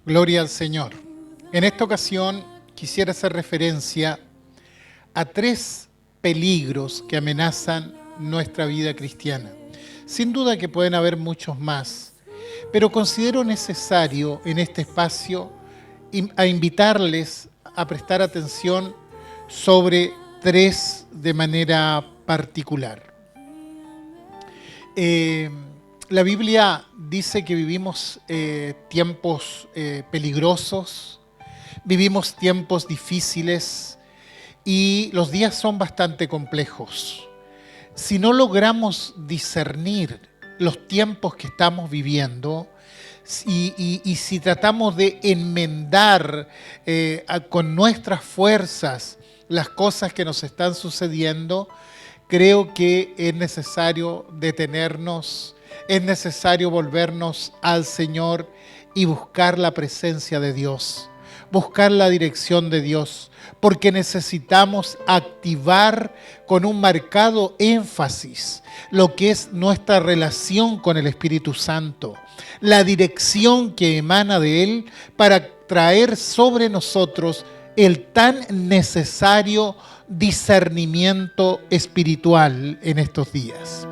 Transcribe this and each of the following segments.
Gloria al Señor. En esta ocasión quisiera hacer referencia a tres peligros que amenazan nuestra vida cristiana. Sin duda que pueden haber muchos más, pero considero necesario en este espacio a invitarles a prestar atención sobre tres de manera particular. La Biblia dice que vivimos tiempos peligrosos, vivimos tiempos difíciles y los días son bastante complejos. Si no logramos discernir los tiempos que estamos viviendo y si tratamos de enmendar con nuestras fuerzas las cosas que nos están sucediendo, creo que es necesario detenernos, es necesario volvernos al Señor y buscar la presencia de Dios, buscar la dirección de Dios, porque necesitamos activar con un marcado énfasis lo que es nuestra relación con el Espíritu Santo, la dirección que emana de Él para traer sobre nosotros el tan necesario discernimiento espiritual en estos días.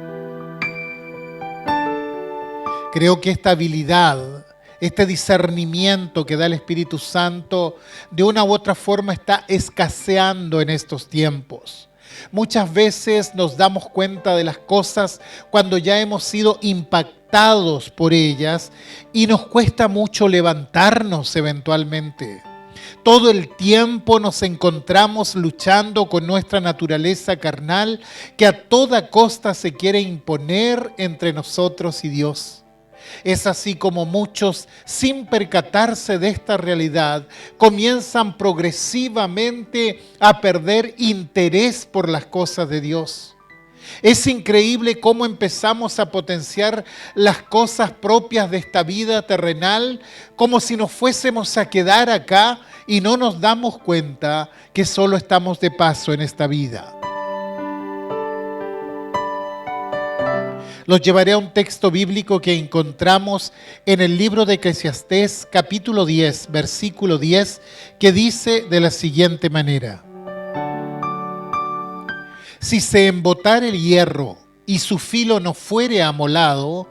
Creo que esta habilidad, este discernimiento que da el Espíritu Santo, de una u otra forma está escaseando en estos tiempos. Muchas veces nos damos cuenta de las cosas cuando ya hemos sido impactados por ellas y nos cuesta mucho levantarnos eventualmente. Todo el tiempo nos encontramos luchando con nuestra naturaleza carnal que a toda costa se quiere imponer entre nosotros y Dios. Es así como muchos, sin percatarse de esta realidad, comienzan progresivamente a perder interés por las cosas de Dios. Es increíble cómo empezamos a potenciar las cosas propias de esta vida terrenal, como si nos fuésemos a quedar acá y no nos damos cuenta que solo estamos de paso en esta vida. Los llevaré a un texto bíblico que encontramos en el libro de Eclesiastés, capítulo 10, versículo 10, que dice de la siguiente manera: si se embotare el hierro y su filo no fuere amolado,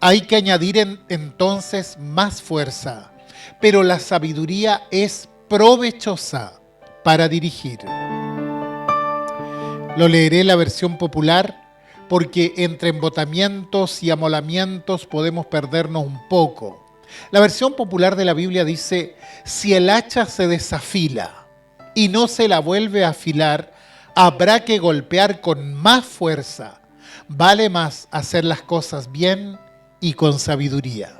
hay que añadir entonces más fuerza, pero la sabiduría es provechosa para dirigir. Lo leeré en la versión popular, porque entre embotamientos y amolamientos podemos perdernos un poco. La versión popular de la Biblia dice: si el hacha se desafila y no se la vuelve a afilar, habrá que golpear con más fuerza. Vale más hacer las cosas bien y con sabiduría.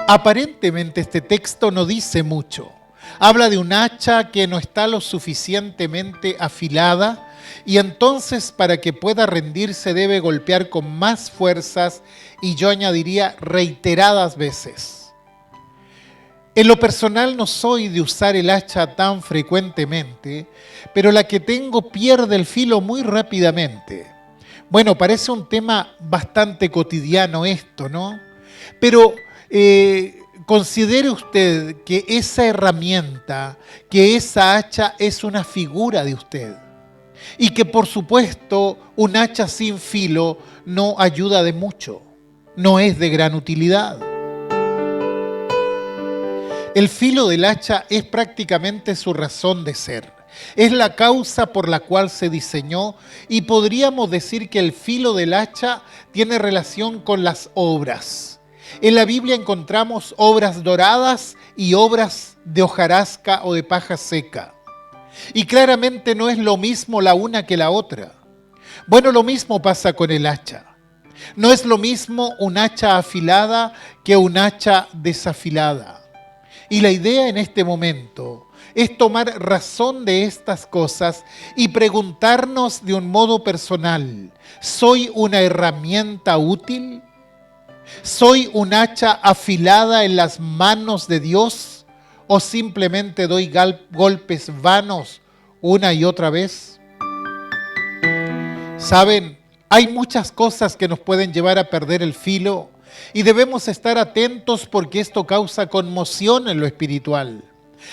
Aparentemente este texto no dice mucho. Habla de un hacha que no está lo suficientemente afilada y entonces para que pueda rendirse debe golpear con más fuerzas y yo añadiría reiteradas veces. En lo personal no soy de usar el hacha tan frecuentemente, pero la que tengo pierde el filo muy rápidamente. Bueno, parece un tema bastante cotidiano esto, ¿no? Pero considere usted que esa herramienta, que esa hacha es una figura de usted. Y que por supuesto un hacha sin filo no ayuda de mucho, no es de gran utilidad. El filo del hacha es prácticamente su razón de ser. Es la causa por la cual se diseñó y podríamos decir que el filo del hacha tiene relación con las obras. En la Biblia encontramos obras doradas y obras de hojarasca o de paja seca. Y claramente no es lo mismo la una que la otra. Bueno, lo mismo pasa con el hacha. No es lo mismo un hacha afilada que un hacha desafilada. Y la idea en este momento es tomar razón de estas cosas y preguntarnos de un modo personal: ¿soy una herramienta útil? ¿Soy un hacha afilada en las manos de Dios? ¿O simplemente doy golpes vanos una y otra vez? ¿Saben? Hay muchas cosas que nos pueden llevar a perder el filo Y debemos estar atentos porque esto causa conmoción en lo espiritual.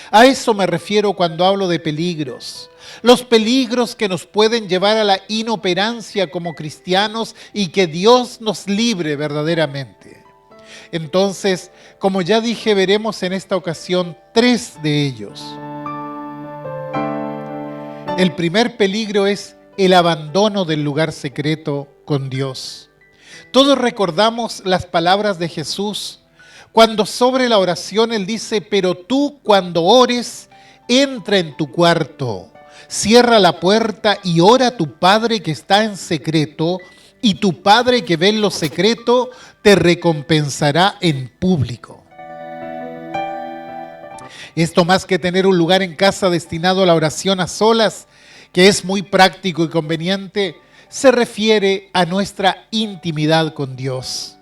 A eso me refiero cuando hablo de peligros. Los peligros que nos pueden llevar a la inoperancia como cristianos y que Dios nos libre verdaderamente. Entonces, como ya dije, veremos en esta ocasión 3 de ellos. El primer peligro es el abandono del lugar secreto con Dios. Todos recordamos las palabras de Jesús cuando sobre la oración Él dice: pero tú cuando ores, entra en tu cuarto, cierra la puerta y ora a tu Padre que está en secreto, y tu Padre que ve en lo secreto te recompensará en público. Esto, más que tener un lugar en casa destinado a la oración a solas, que es muy práctico y conveniente, se refiere a nuestra intimidad con Dios.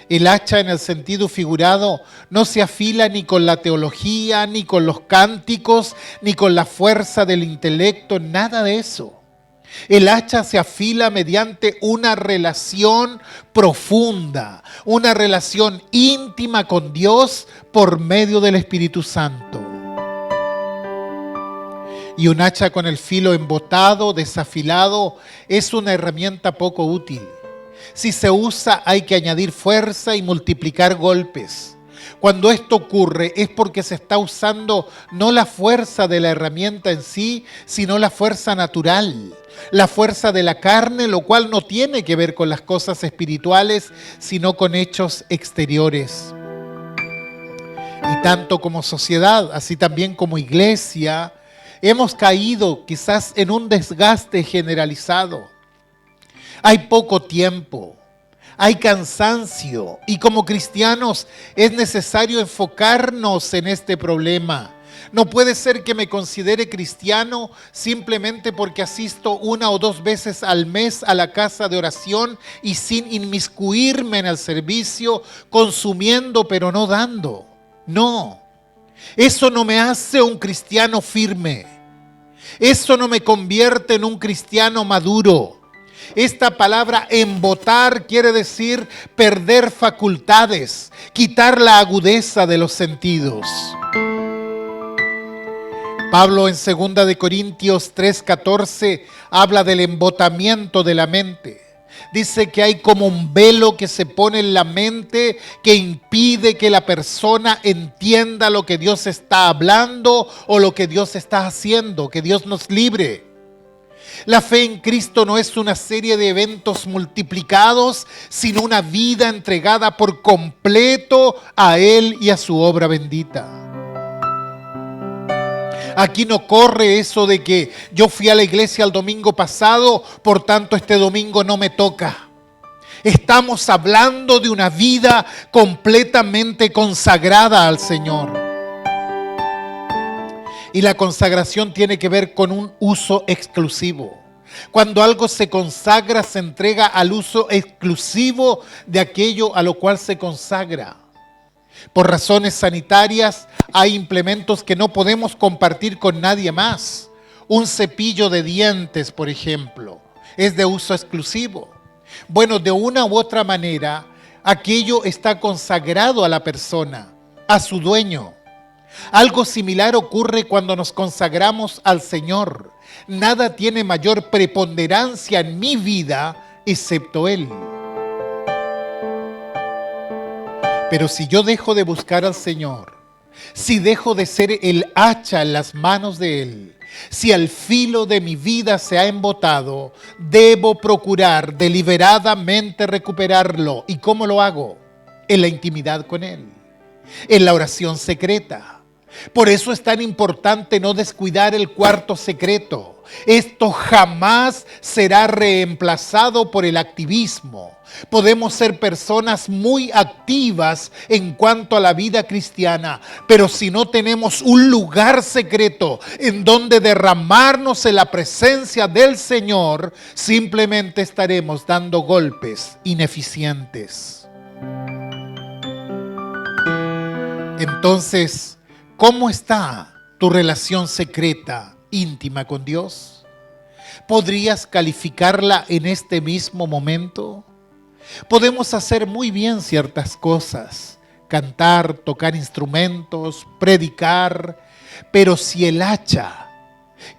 El hacha, en el sentido figurado, no se afila ni con la teología, ni con los cánticos, ni con la fuerza del intelecto, nada de eso. El hacha se afila mediante una relación profunda, una relación íntima con Dios por medio del Espíritu Santo. Y un hacha con el filo embotado, desafilado, es una herramienta poco útil. Si se usa, hay que añadir fuerza y multiplicar golpes. Cuando esto ocurre es porque se está usando no la fuerza de la herramienta en sí, sino la fuerza natural, la fuerza de la carne, lo cual no tiene que ver con las cosas espirituales, sino con hechos exteriores. Y tanto como sociedad, así también como iglesia, hemos caído quizás en un desgaste generalizado. Hay poco tiempo, hay cansancio, y como cristianos es necesario enfocarnos en este problema. No puede ser que me considere cristiano simplemente porque asisto 1 o 2 veces al mes a la casa de oración y sin inmiscuirme en el servicio, consumiendo pero no dando. No, eso no me hace un cristiano firme. Eso no me convierte en un cristiano maduro. Esta palabra embotar quiere decir perder facultades, quitar la agudeza de los sentidos. Pablo en 2 de Corintios 3:14 habla del embotamiento de la mente. Dice que hay como un velo que se pone en la mente que impide que la persona entienda lo que Dios está hablando o lo que Dios está haciendo. Que Dios nos libre. La fe en Cristo no es una serie de eventos multiplicados, sino una vida entregada por completo a Él y a su obra bendita. Aquí no corre eso de que yo fui a la iglesia el domingo pasado, por tanto este domingo no me toca. Estamos hablando de una vida completamente consagrada al Señor. Y la consagración tiene que ver con un uso exclusivo. Cuando algo se consagra, se entrega al uso exclusivo de aquello a lo cual se consagra. Por razones sanitarias, hay implementos que no podemos compartir con nadie más. Un cepillo de dientes, por ejemplo, es de uso exclusivo. Bueno, de una u otra manera, aquello está consagrado a la persona, a su dueño. Algo similar ocurre cuando nos consagramos al Señor. Nada tiene mayor preponderancia en mi vida excepto Él. Pero si yo dejo de buscar al Señor, si dejo de ser el hacha en las manos de Él, si el filo de mi vida se ha embotado, debo procurar deliberadamente recuperarlo. ¿Y cómo lo hago? En la intimidad con Él, en la oración secreta. Por eso es tan importante no descuidar el cuarto secreto. Esto jamás será reemplazado por el activismo. Podemos ser personas muy activas en cuanto a la vida cristiana, pero si no tenemos un lugar secreto en donde derramarnos en la presencia del Señor, simplemente estaremos dando golpes ineficientes. Entonces, ¿cómo está tu relación secreta, íntima con Dios? ¿Podrías calificarla en este mismo momento? Podemos hacer muy bien ciertas cosas, cantar, tocar instrumentos, predicar, pero si el hacha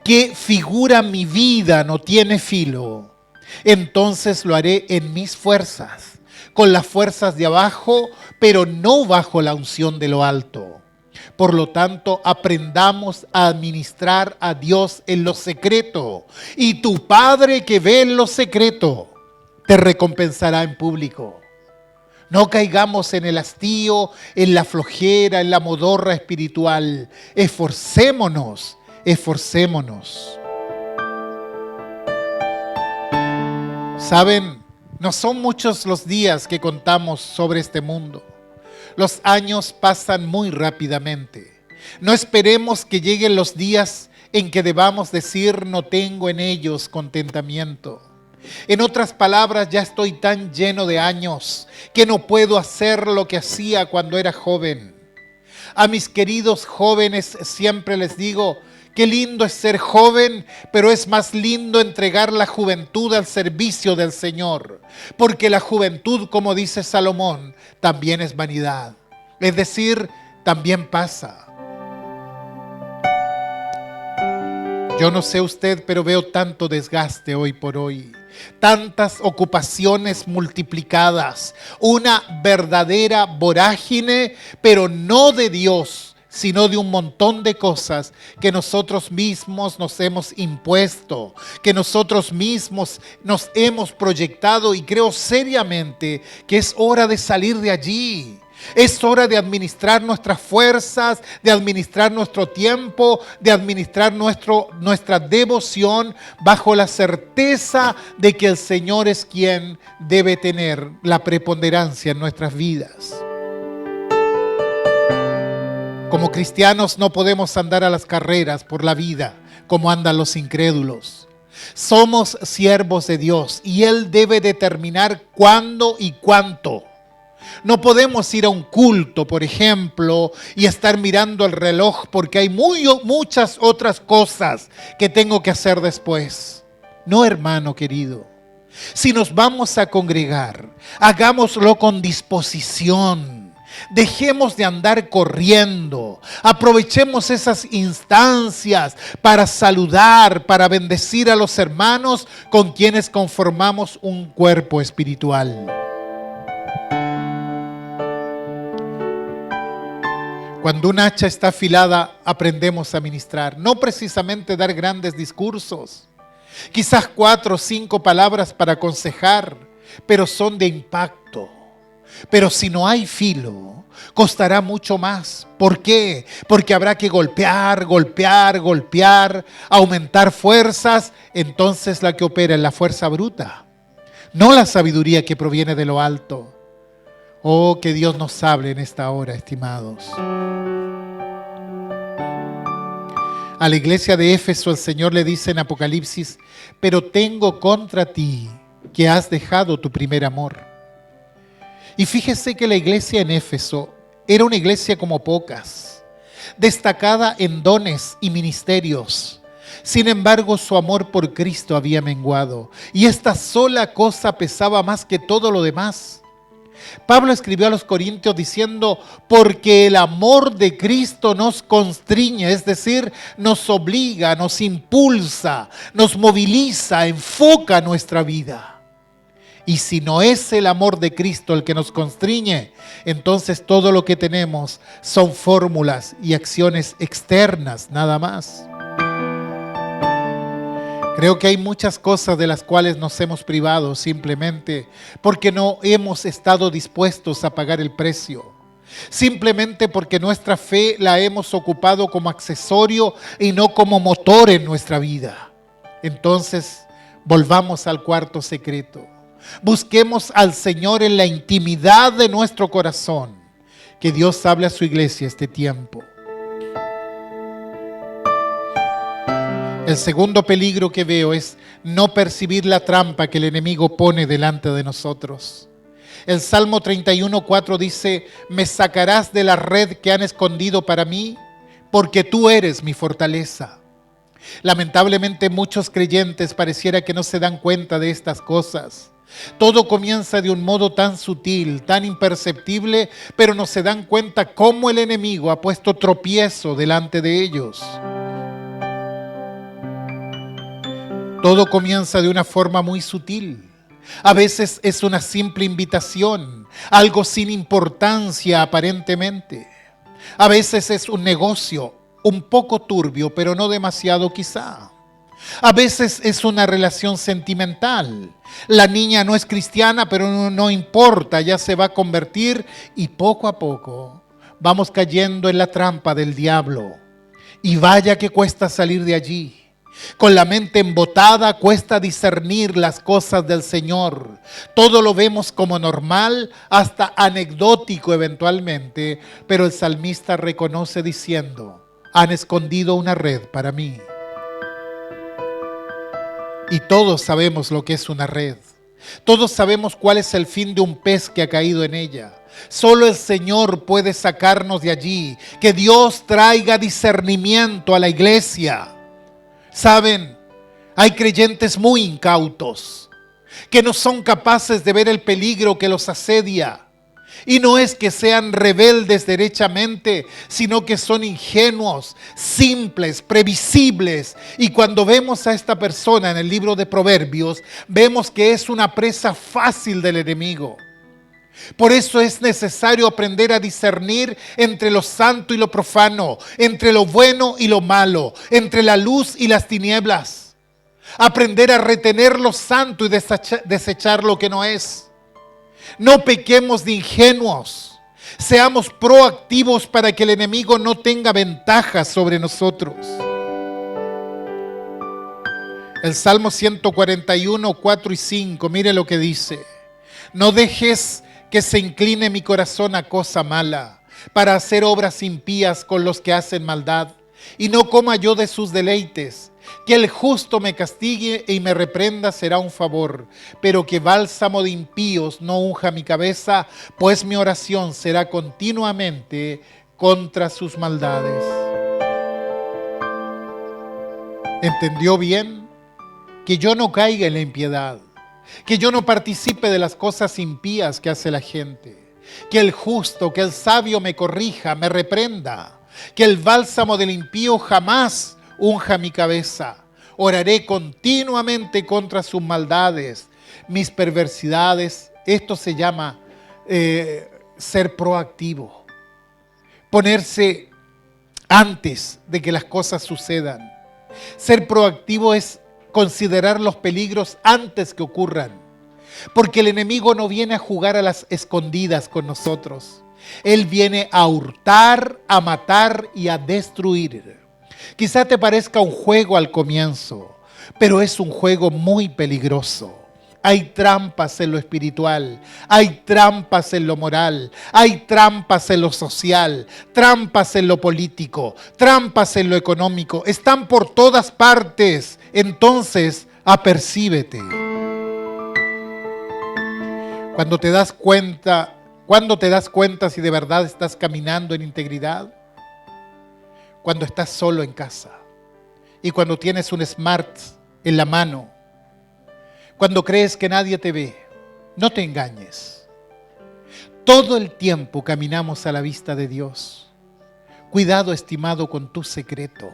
que figura mi vida no tiene filo, entonces lo haré en mis fuerzas, con las fuerzas de abajo, pero no bajo la unción de lo alto. Por lo tanto, aprendamos a administrar a Dios en lo secreto, y tu Padre que ve en lo secreto te recompensará en público. No caigamos en el hastío, en la flojera, en la modorra espiritual. Esforcémonos, esforcémonos. Saben, no son muchos los días que contamos sobre este mundo. Los años pasan muy rápidamente. No esperemos que lleguen los días en que debamos decir no tengo en ellos contentamiento. En otras palabras, ya estoy tan lleno de años que no puedo hacer lo que hacía cuando era joven. A mis queridos jóvenes siempre les digo, qué lindo es ser joven, pero es más lindo entregar la juventud al servicio del Señor. Porque la juventud, como dice Salomón, también es vanidad. Es decir, también pasa. Yo no sé usted, pero veo tanto desgaste hoy por hoy. Tantas ocupaciones multiplicadas. Una verdadera vorágine, pero no de Dios, sino de un montón de cosas que nosotros mismos nos hemos impuesto, que nosotros mismos nos hemos proyectado, y creo seriamente que es hora de salir de allí. Es hora de administrar nuestras fuerzas, de administrar nuestro tiempo, de administrar nuestra devoción bajo la certeza de que el Señor es quien debe tener la preponderancia en nuestras vidas. Como cristianos no podemos andar a las carreras por la vida como andan los incrédulos. Somos siervos de Dios y Él debe determinar cuándo y cuánto. No podemos ir a un culto, por ejemplo, y estar mirando el reloj porque hay muchas otras cosas que tengo que hacer después. No, hermano querido. Si nos vamos a congregar, hagámoslo con disposición. Dejemos de andar corriendo. Aprovechemos esas instancias para saludar, para bendecir a los hermanos con quienes conformamos un cuerpo espiritual. Cuando un hacha está afilada, aprendemos a ministrar. No precisamente dar grandes discursos. Quizás 4 o 5 palabras para aconsejar, pero son de impacto. Pero si no hay filo, costará mucho más. ¿Por qué? Porque habrá que golpear, aumentar fuerzas. Entonces la que opera es la fuerza bruta, no la sabiduría que proviene de lo alto. Oh, que Dios nos hable en esta hora, estimados. A la iglesia de Éfeso el Señor le dice en Apocalipsis, pero tengo contra ti que has dejado tu primer amor. Y fíjese que la iglesia en Éfeso era una iglesia como pocas, destacada en dones y ministerios. Sin embargo, su amor por Cristo había menguado y esta sola cosa pesaba más que todo lo demás. Pablo escribió a los Corintios diciendo, porque el amor de Cristo nos constriñe, es decir, nos obliga, nos impulsa, nos moviliza, enfoca nuestra vida. Y si no es el amor de Cristo el que nos constriñe, entonces todo lo que tenemos son fórmulas y acciones externas, nada más. Creo que hay muchas cosas de las cuales nos hemos privado simplemente porque no hemos estado dispuestos a pagar el precio. Simplemente porque nuestra fe la hemos ocupado como accesorio y no como motor en nuestra vida. Entonces, volvamos al cuarto secreto. Busquemos al Señor en la intimidad de nuestro corazón. Que Dios hable a su iglesia este tiempo. El segundo peligro que veo es no percibir la trampa que el enemigo pone delante de nosotros. El Salmo 31:4 dice, me sacarás de la red que han escondido para mí, porque tú eres mi fortaleza. Lamentablemente muchos creyentes pareciera que no se dan cuenta de estas cosas. Todo comienza de un modo tan sutil, tan imperceptible, pero no se dan cuenta cómo el enemigo ha puesto tropiezo delante de ellos. Todo comienza de una forma muy sutil. A veces es una simple invitación, algo sin importancia aparentemente. A veces es un negocio, un poco turbio, pero no demasiado quizá. A veces es una relación sentimental. La niña no es cristiana, pero no importa, ya se va a convertir y poco a poco vamos cayendo en la trampa del diablo. Y vaya que cuesta salir de allí. Con la mente embotada cuesta discernir las cosas del Señor. Todo lo vemos como normal, hasta anecdótico eventualmente, pero el salmista reconoce diciendo: han escondido una red para mí. Y todos sabemos lo que es una red. Todos sabemos cuál es el fin de un pez que ha caído en ella. Solo el Señor puede sacarnos de allí. Que Dios traiga discernimiento a la iglesia. Saben, hay creyentes muy incautos que no son capaces de ver el peligro que los asedia. Y no es que sean rebeldes derechamente, sino que son ingenuos, simples, previsibles. Y cuando vemos a esta persona en el libro de Proverbios, vemos que es una presa fácil del enemigo. Por eso es necesario aprender a discernir entre lo santo y lo profano, entre lo bueno y lo malo, entre la luz y las tinieblas. Aprender a retener lo santo y desechar lo que no es. No pequemos de ingenuos. Seamos proactivos para que el enemigo no tenga ventaja sobre nosotros. El Salmo 141, 4 y 5, mire lo que dice. No dejes que se incline mi corazón a cosa mala, para hacer obras impías con los que hacen maldad, y no coma yo de sus deleites. Que el justo me castigue y me reprenda será un favor, pero que bálsamo de impíos no unja mi cabeza, pues mi oración será continuamente contra sus maldades. ¿Entendió bien? Que yo no caiga en la impiedad, que yo no participe de las cosas impías que hace la gente, que el justo, que el sabio me corrija, me reprenda, que el bálsamo del impío jamás unja mi cabeza. Oraré continuamente contra sus maldades, mis perversidades. Esto se llama ser proactivo, ponerse antes de que las cosas sucedan. Ser proactivo es considerar los peligros antes que ocurran, porque el enemigo no viene a jugar a las escondidas con nosotros. Él viene a hurtar, a matar y a destruir. Quizá te parezca un juego al comienzo, pero es un juego muy peligroso. Hay trampas en lo espiritual, hay trampas en lo moral, hay trampas en lo social, trampas en lo político, trampas en lo económico. Están por todas partes. Entonces, apercíbete. Cuando te das cuenta si de verdad estás caminando en integridad? Cuando estás solo en casa y cuando tienes un smart en la mano, cuando crees que nadie te ve. No te engañes. Todo el tiempo caminamos a la vista de Dios. Cuidado, estimado, con tu secreto.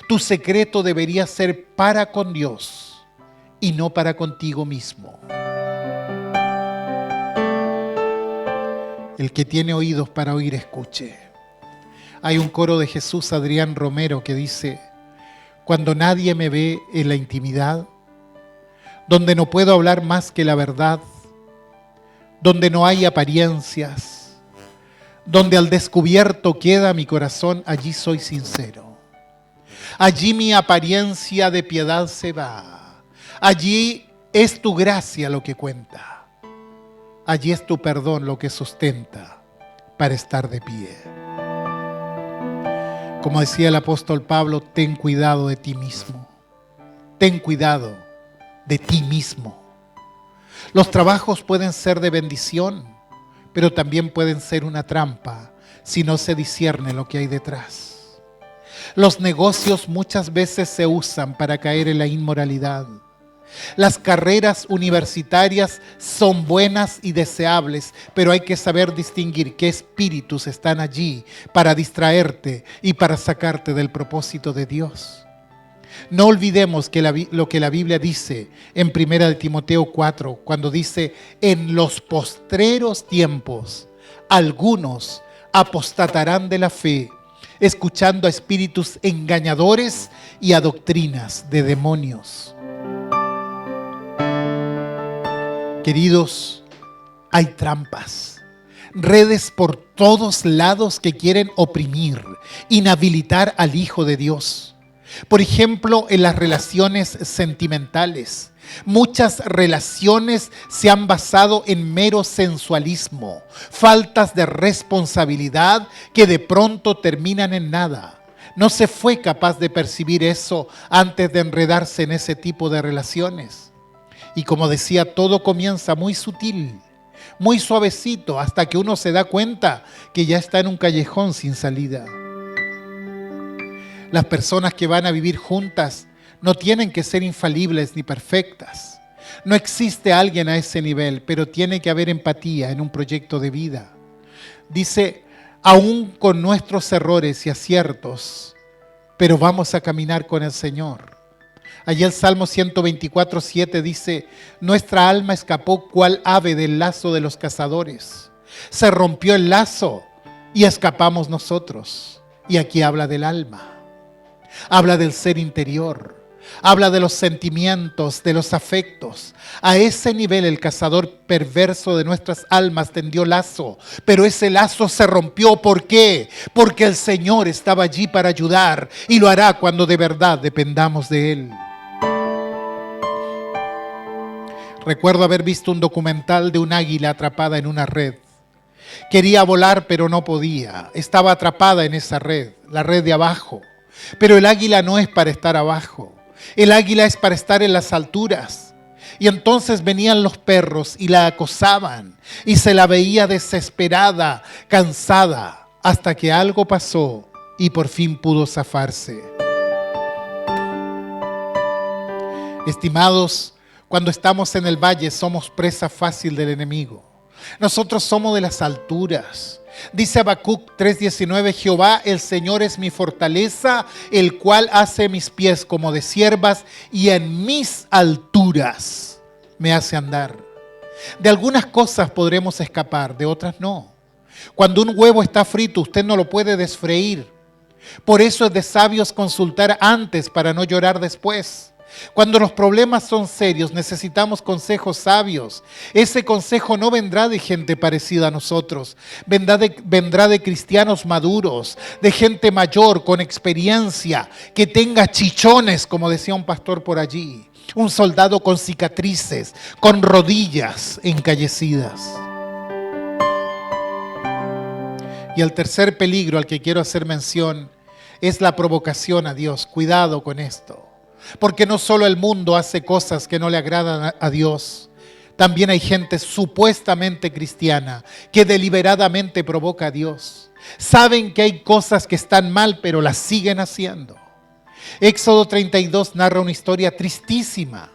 Tu secreto debería ser para con Dios y no para contigo mismo. El que tiene oídos para oír, escuche. Hay un coro de Jesús Adrián Romero que dice: cuando nadie me ve en la intimidad, donde no puedo hablar más que la verdad, donde no hay apariencias, donde al descubierto queda mi corazón, allí soy sincero. Allí mi apariencia de piedad se va. Allí es tu gracia lo que cuenta. Allí es tu perdón lo que sustenta para estar de pie. Como decía el apóstol Pablo, ten cuidado de ti mismo. Ten cuidado de ti mismo. Los trabajos pueden ser de bendición, pero también pueden ser una trampa si no se discierne lo que hay detrás. Los negocios muchas veces se usan para caer en la inmoralidad. Las carreras universitarias son buenas y deseables, pero hay que saber distinguir qué espíritus están allí para distraerte y para sacarte del propósito de Dios. No olvidemos lo que la Biblia dice en 1 Timoteo 4, cuando dice: en los postreros tiempos algunos apostatarán de la fe, escuchando a espíritus engañadores y a doctrinas de demonios. Queridos, hay trampas, redes por todos lados que quieren oprimir, inhabilitar al Hijo de Dios. Por ejemplo, en las relaciones sentimentales. Muchas relaciones se han basado en mero sensualismo, faltas de responsabilidad que de pronto terminan en nada. No se fue capaz de percibir eso antes de enredarse en ese tipo de relaciones. Y como decía, todo comienza muy sutil, muy suavecito, hasta que uno se da cuenta que ya está en un callejón sin salida. Las personas que van a vivir juntas no tienen que ser infalibles ni perfectas. No existe alguien a ese nivel, pero tiene que haber empatía en un proyecto de vida. Dice: aún con nuestros errores y aciertos, pero vamos a caminar con el Señor. Allí el Salmo 124:7 dice: nuestra alma escapó cual ave del lazo de los cazadores. Se rompió el lazo y escapamos nosotros. Y aquí habla del alma. Habla del ser interior. Habla de los sentimientos, de los afectos. A ese nivel el cazador perverso de nuestras almas tendió lazo, pero ese lazo se rompió. ¿Por qué? Porque el Señor estaba allí para ayudar, y lo hará cuando de verdad dependamos de Él. Recuerdo haber visto un documental de un águila atrapada en una red. Quería volar, pero no podía. Estaba atrapada en esa red, la red de abajo. Pero el águila no es para estar abajo. El águila es para estar en las alturas. Y entonces venían los perros y la acosaban, y se la veía desesperada, cansada, hasta que algo pasó y por fin pudo zafarse. Estimados, cuando estamos en el valle somos presa fácil del enemigo. Nosotros somos de las alturas. Dice Habacuc 3:19: Jehová el Señor es mi fortaleza, el cual hace mis pies como de ciervas, y en mis alturas me hace andar. De algunas cosas podremos escapar, de otras no. Cuando un huevo está frito, usted no lo puede desfreír. Por eso es de sabios consultar antes para no llorar después. Cuando los problemas son serios, necesitamos consejos sabios. Ese consejo no vendrá de gente parecida a nosotros, vendrá de cristianos maduros, de gente mayor, con experiencia, que tenga chichones, como decía un pastor por allí, un soldado con cicatrices, con rodillas encallecidas. Y el tercer peligro al que quiero hacer mención es la provocación a Dios. Cuidado con esto. Porque no solo el mundo hace cosas que no le agradan a Dios, también hay gente supuestamente cristiana que deliberadamente provoca a Dios. Saben que hay cosas que están mal, pero las siguen haciendo. Éxodo 32 narra una historia tristísima.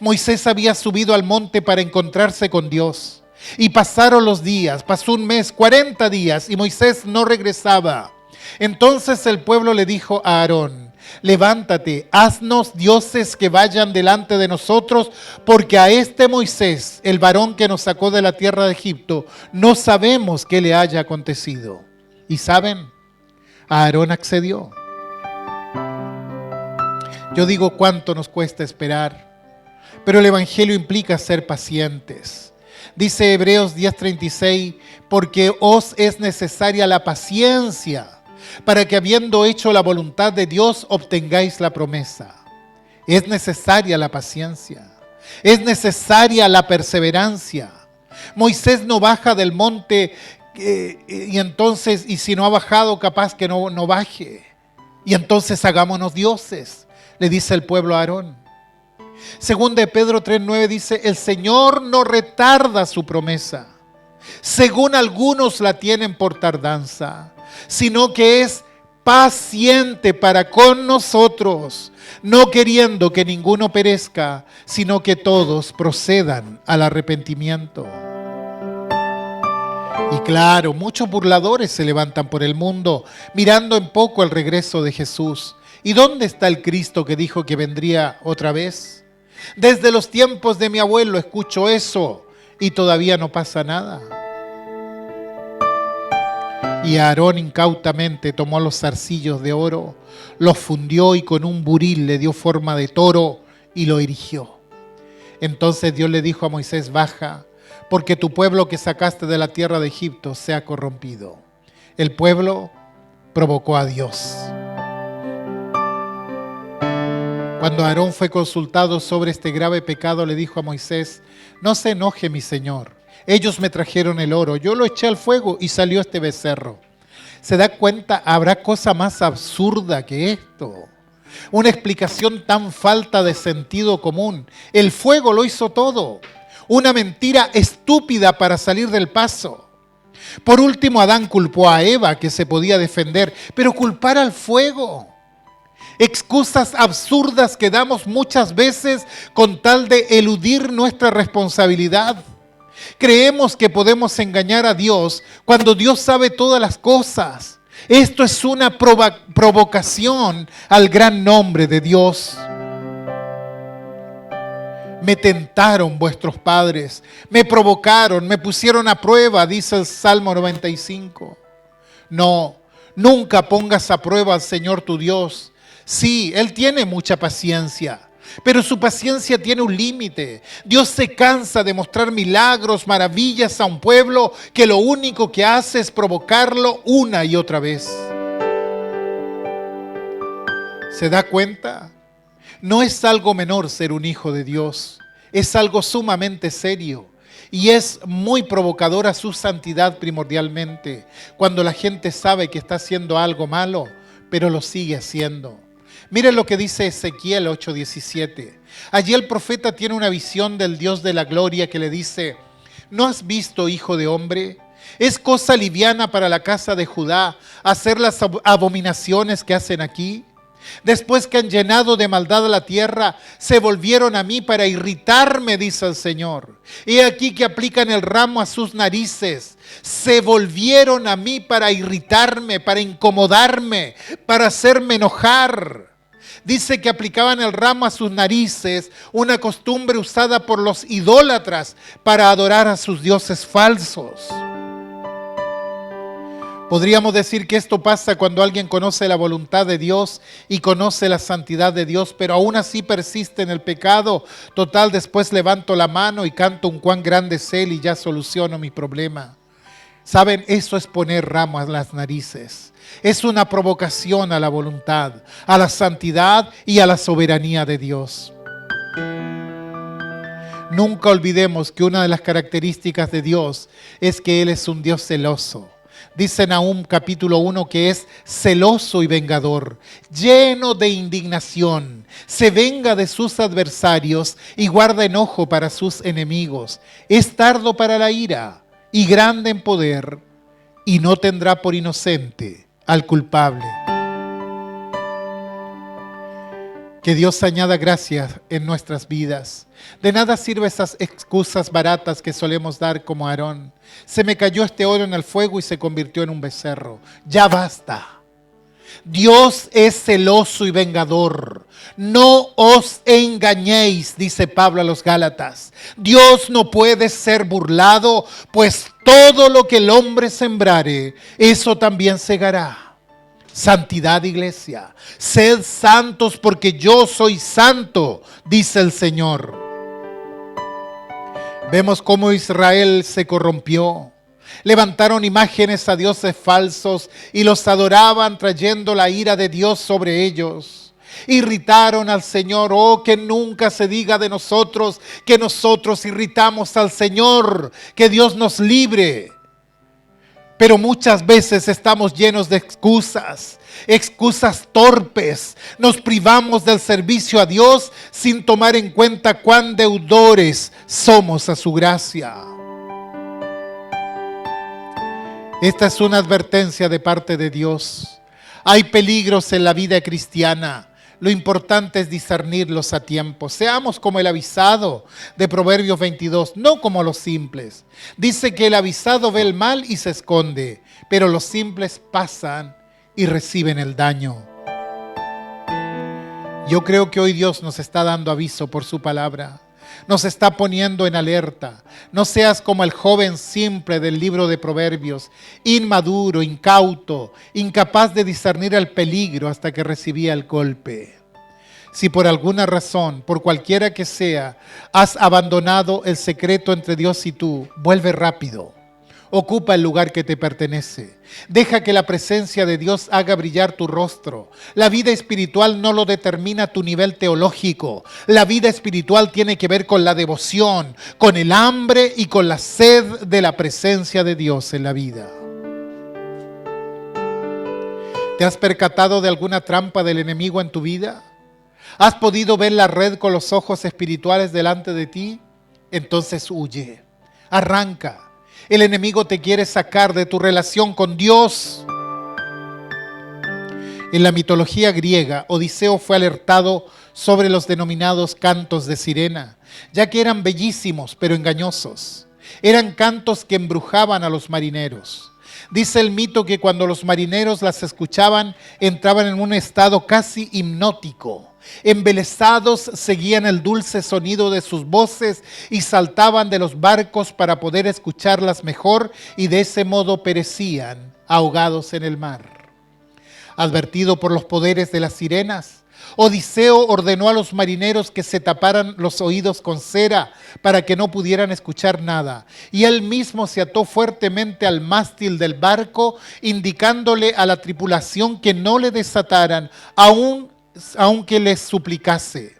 Moisés había subido al monte para encontrarse con Dios, y pasaron los días, pasó un mes, 40 días, y Moisés no regresaba. Entonces el pueblo le dijo a Aarón: levántate, haznos dioses que vayan delante de nosotros, porque a este Moisés, el varón que nos sacó de la tierra de Egipto, no sabemos qué le haya acontecido. Y saben, Aarón accedió. Yo digo, cuánto nos cuesta esperar, pero el evangelio implica ser pacientes. Dice Hebreos 10:36: porque os es necesaria la paciencia, para que habiendo hecho la voluntad de Dios obtengáis la promesa. Es necesaria la paciencia, es necesaria la perseverancia. Moisés no baja del monte y si no ha bajado, capaz que no baje. Y entonces hagámonos dioses, le dice el pueblo a Aarón. Segunda de Pedro 3:9 dice: el Señor no retarda su promesa, según algunos la tienen por tardanza, sino que es paciente para con nosotros, no queriendo que ninguno perezca, sino que todos procedan al arrepentimiento. Y claro, muchos burladores se levantan por el mundo, mirando en poco el regreso de Jesús. ¿Y dónde está el Cristo que dijo que vendría otra vez? Desde los tiempos de mi abuelo escucho eso y todavía no pasa nada. Y Aarón incautamente tomó los zarcillos de oro, los fundió y con un buril le dio forma de toro y lo erigió. Entonces Dios le dijo a Moisés: baja, porque tu pueblo que sacaste de la tierra de Egipto se ha corrompido. El pueblo provocó a Dios. Cuando Aarón fue consultado sobre este grave pecado, le dijo a Moisés: no se enoje, mi señor. Ellos me trajeron el oro, yo lo eché al fuego y salió este becerro. ¿Se da cuenta? ¿Habrá cosa más absurda que esto? Una explicación tan falta de sentido común. El fuego lo hizo todo. Una mentira estúpida para salir del paso. Por último, Adán culpó a Eva, que se podía defender, pero culpar al fuego. Excusas absurdas que damos muchas veces con tal de eludir nuestra responsabilidad. Creemos que podemos engañar a Dios cuando Dios sabe todas las cosas. Esto es una provocación al gran nombre de Dios. Me tentaron vuestros padres, me provocaron, me pusieron a prueba, dice el Salmo 95. No, nunca pongas a prueba al Señor tu Dios. Sí, Él tiene mucha paciencia, pero su paciencia tiene un límite. Dios se cansa de mostrar milagros, maravillas a un pueblo que lo único que hace es provocarlo una y otra vez. ¿Se da cuenta? No es algo menor ser un hijo de Dios, es algo sumamente serio y es muy provocador a su santidad primordialmente, cuando la gente sabe que está haciendo algo malo, pero lo sigue haciendo. Miren lo que dice Ezequiel 8:17. Allí el profeta tiene una visión del Dios de la gloria que le dice: ¿no has visto, hijo de hombre? ¿Es cosa liviana para la casa de Judá hacer las abominaciones que hacen aquí? Después que han llenado de maldad la tierra, se volvieron a mí para irritarme, dice el Señor. He aquí que aplican el ramo a sus narices. Se volvieron a mí para irritarme, para incomodarme, para hacerme enojar. Dice que aplicaban el ramo a sus narices, una costumbre usada por los idólatras para adorar a sus dioses falsos. Podríamos decir que esto pasa cuando alguien conoce la voluntad de Dios y conoce la santidad de Dios, pero aún así persiste en el pecado. Total, después levanto la mano y canto un cuán grande es Él y ya soluciono mi problema. ¿Saben? Eso es poner ramo a las narices. Es una provocación a la voluntad, a la santidad y a la soberanía de Dios. Nunca olvidemos que una de las características de Dios es que Él es un Dios celoso. Dice Nahum capítulo 1 que es celoso y vengador, lleno de indignación, se venga de sus adversarios y guarda enojo para sus enemigos. Es tardo para la ira y grande en poder, y no tendrá por inocente al culpable. Que Dios añada gracias en nuestras vidas. De nada sirven esas excusas baratas que solemos dar como Aarón. Se me cayó este oro en el fuego y se convirtió en un becerro. Ya basta. Dios es celoso y vengador. No os engañéis, dice Pablo a los Gálatas. Dios no puede ser burlado, pues todo lo que el hombre sembrare, eso también segará. Santidad, iglesia. Sed santos porque yo soy santo, dice el Señor. Vemos cómo Israel se corrompió. Levantaron imágenes a dioses falsos y los adoraban trayendo la ira de Dios sobre ellos. Irritaron al Señor. Oh, que nunca se diga de nosotros que nosotros irritamos al Señor. Que Dios nos libre. Pero muchas veces estamos llenos de excusas torpes. Nos privamos del servicio a Dios sin tomar en cuenta cuán deudores somos a su gracia. Esta es una advertencia de parte de Dios. Hay peligros en la vida cristiana. Lo importante es discernirlos a tiempo. Seamos como el avisado de Proverbios 22, no como los simples. Dice que el avisado ve el mal y se esconde, pero los simples pasan y reciben el daño. Yo creo que hoy Dios nos está dando aviso por su palabra. Nos está poniendo en alerta. No seas como el joven simple del libro de Proverbios, inmaduro, incauto, incapaz de discernir el peligro hasta que recibía el golpe. Si por alguna razón, por cualquiera que sea, has abandonado el secreto entre Dios y tú, vuelve rápido. Ocupa el lugar que te pertenece. Deja que la presencia de Dios haga brillar tu rostro. La vida espiritual no lo determina tu nivel teológico. La vida espiritual tiene que ver con la devoción, con el hambre y con la sed de la presencia de Dios en la vida. ¿Te has percatado de alguna trampa del enemigo en tu vida? ¿Has podido ver la red con los ojos espirituales delante de ti? Entonces huye, arranca. El enemigo te quiere sacar de tu relación con Dios. En la mitología griega, Odiseo fue alertado sobre los denominados cantos de sirena, ya que eran bellísimos pero engañosos. Eran cantos que embrujaban a los marineros. Dice el mito que cuando los marineros las escuchaban, entraban en un estado casi hipnótico. Embelesados seguían el dulce sonido de sus voces y saltaban de los barcos para poder escucharlas mejor, y de ese modo perecían ahogados en el mar. Advertido por los poderes de las sirenas, Odiseo ordenó a los marineros que se taparan los oídos con cera para que no pudieran escuchar nada, y él mismo se ató fuertemente al mástil del barco, indicándole a la tripulación que no le desataran aunque les suplicase.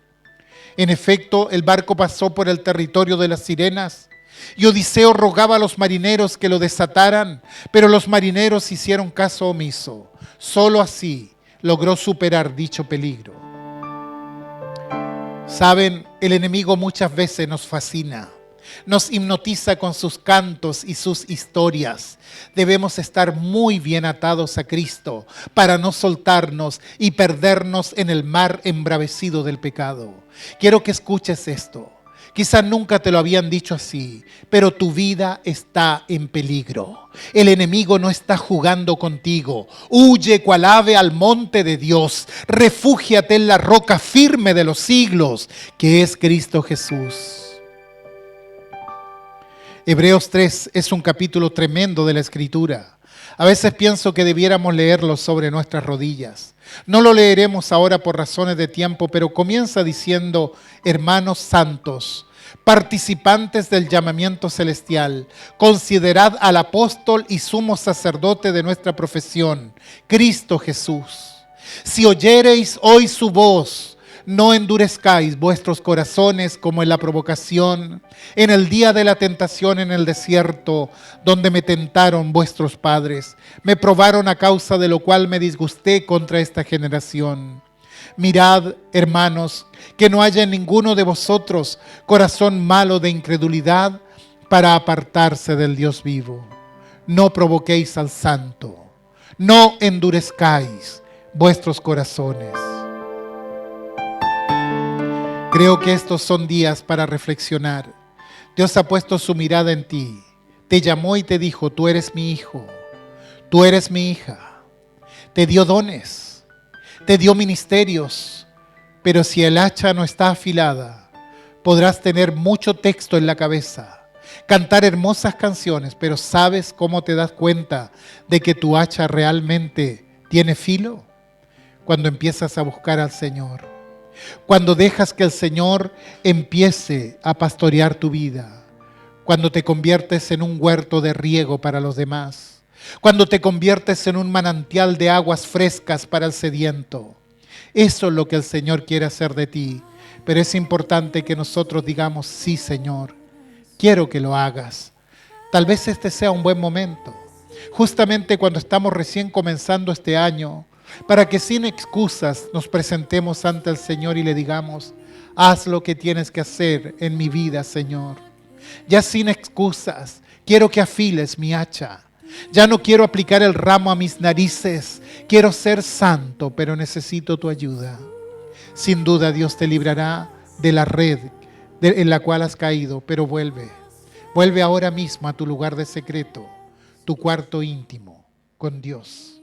En efecto, el barco pasó por el territorio de las sirenas, y Odiseo rogaba a los marineros que lo desataran, pero los marineros hicieron caso omiso. Solo así logró superar dicho peligro. Saben, el enemigo muchas veces nos fascina. Nos hipnotiza con sus cantos y sus historias. Debemos estar muy bien atados a Cristo para no soltarnos y perdernos en el mar embravecido del pecado. Quiero que escuches esto. Quizás nunca te lo habían dicho así, pero tu vida está en peligro. El enemigo no está jugando contigo. Huye cual ave al monte de Dios. Refúgiate en la roca firme de los siglos, que es Cristo Jesús. Hebreos 3 es un capítulo tremendo de la Escritura. A veces pienso que debiéramos leerlo sobre nuestras rodillas. No lo leeremos ahora por razones de tiempo, pero comienza diciendo: hermanos santos, participantes del llamamiento celestial, considerad al apóstol y sumo sacerdote de nuestra profesión, Cristo Jesús. Si oyereis hoy su voz, no endurezcáis vuestros corazones como en la provocación, en el día de la tentación en el desierto, donde me tentaron vuestros padres. Me probaron, a causa de lo cual me disgusté contra esta generación. Mirad, hermanos, que no haya en ninguno de vosotros corazón malo de incredulidad para apartarse del Dios vivo. No provoquéis al santo, no endurezcáis vuestros corazones. Creo que estos son días para reflexionar. Dios ha puesto su mirada en ti. Te llamó y te dijo: tú eres mi hijo, tú eres mi hija. Te dio dones, te dio ministerios, pero si el hacha no está afilada, podrás tener mucho texto en la cabeza, cantar hermosas canciones, pero ¿sabes cómo te das cuenta de que tu hacha realmente tiene filo? Cuando empiezas a buscar al Señor. Cuando dejas que el Señor empiece a pastorear tu vida. Cuando te conviertes en un huerto de riego para los demás. Cuando te conviertes en un manantial de aguas frescas para el sediento. Eso es lo que el Señor quiere hacer de ti. Pero es importante que nosotros digamos: sí, Señor, quiero que lo hagas. Tal vez este sea un buen momento. Justamente cuando estamos recién comenzando este año, para que sin excusas nos presentemos ante el Señor y le digamos: haz lo que tienes que hacer en mi vida, Señor. Ya sin excusas, quiero que afiles mi hacha. Ya no quiero aplicar el ramo a mis narices. Quiero ser santo, pero necesito tu ayuda. Sin duda Dios te librará de la red en la cual has caído, pero vuelve. Vuelve ahora mismo a tu lugar de secreto, tu cuarto íntimo con Dios.